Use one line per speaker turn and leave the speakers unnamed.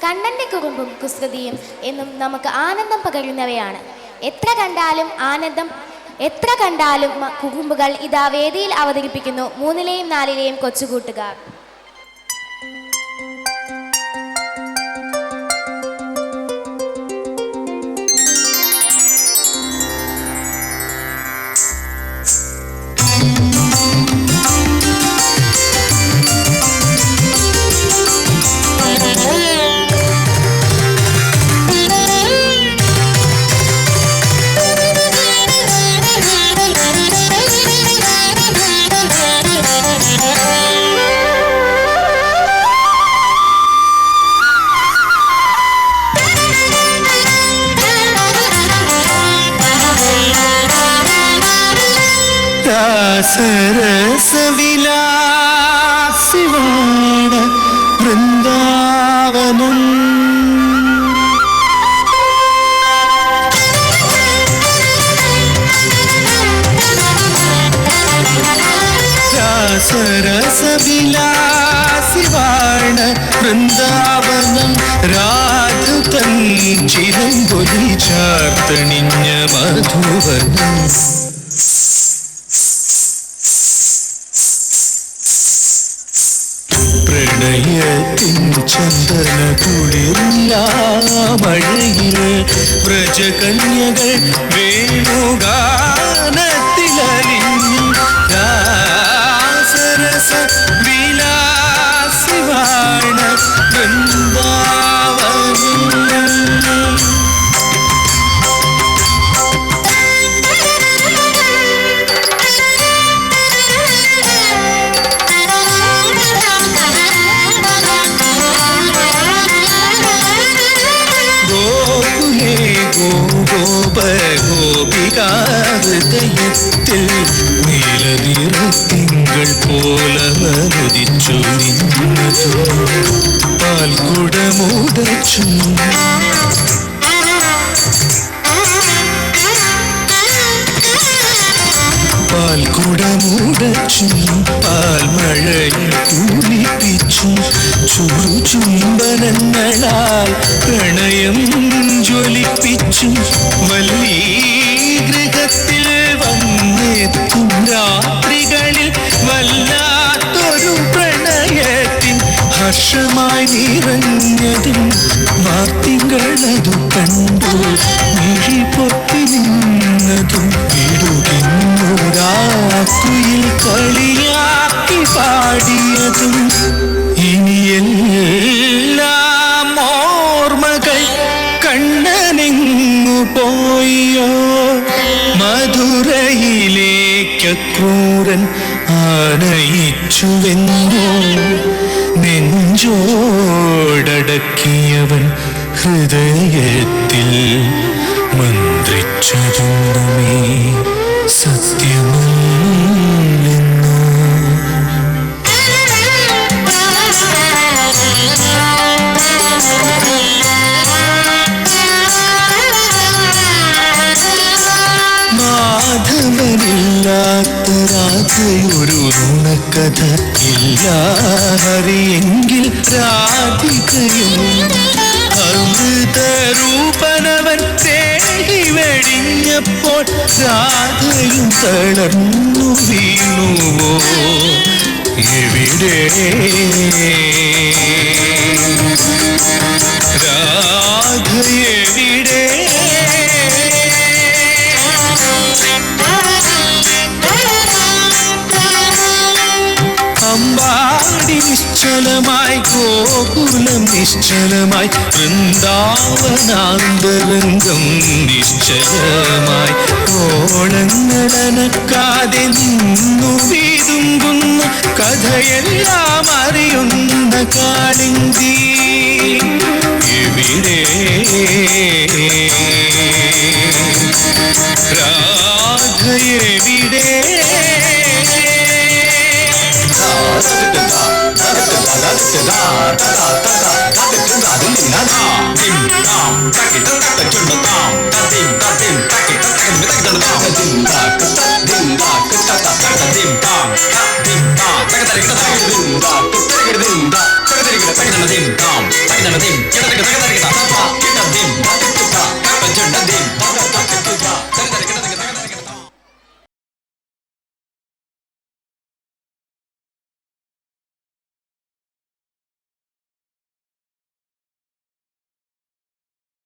കണ്ണൻ്റെ കുറുമ്പും കുസൃതിയും എന്നും നമുക്ക് ആനന്ദം പകരുന്നവയാണ്. എത്ര കണ്ടാലും കുറുമ്പുകൾ ഇതാ വേദിയിൽ അവതരിപ്പിക്കുന്നു മൂന്നിലെയും നാലിലെയും കൊച്ചുകൂട്ടുകാർ.
സരസവിലാസിവാണ വൃന്ദാവനം സരസവിലാസിവാണ വൃന്ദാവനം രാധതൻ ചിരങ്കൊലി ചാർത്തണിഞ്ഞ മധുവനം പ്രണയത്തിൻ ചന്ദന കുളിർമഴയിൽ വ്രജകന്യകൾ വേണുഗാനത്തിലലിഞ്ഞു രാസരസ വിലാസിവാണ വൃന്ദാവനം. ഗോപികാഹൃദയത്തിൽ നീലനിറത്തിങ്കൾ പോലമനുദിച്ചു നിന്നതു പാൽക്കുടമുടച്ചു പാൽക്കുടമുടച്ചു പാൽമഴയിൽ കുളിപ്പിച്ചു ചുംബനങ്ങളാൽ പ്രണയം ജ്വലിപ്പിച്ചു വല്ലീഗൃഹത്തിൽ വന്നെത്തും രാത്രികളിൽ വല്ലാത്തൊരു പ്രണയത്തിൻ ഹർഷമായി നിറഞ്ഞതും വാർത്തികളതു കണ്ടു മിഴി പൊത്തി നിന്നതും ഇടുകിന്നൊരാക്കുയിൽ കളിയാക്കി പാടിയതും ഇനിയെല്ലാം ഓർമ്മകൾ കണ്ണനെങ്ങു പോയോ മധുരയിലേക്കൂരൻ ആനയിച്ചുവെന്നോ നെഞ്ചോടടക്കിയവൻ ഹൃദയത്തിൽ മന്ത്രിച്ചതുമേ സത്യമല്ലെന്നോ. മാധവനില്ലാത്ത രാധയൊരു നുണക്കഥ ഇല്ല ഹരിയെങ്കിൽ രാധികയും അമൃതരൂപനവൻ തേടി വെടിഞ്ഞപ്പോൾ രാധയും തളർന്നു വീണുവോ എവിടെ രാധ എവിടെ അമ്പാടി നിശ്ചലമായി ഗോകുലം നിശ്ചലമായി വൃന്ദാവനാന്തരംഗം നിശ്ചലമായി ഓളങ്ങളനക്കാതെ നിന്നു വീതുമ്പുന്ന കഥയെല്ലാം അറിയുന്ന കാളിന്തി എവിടെ രാധ എവിടെ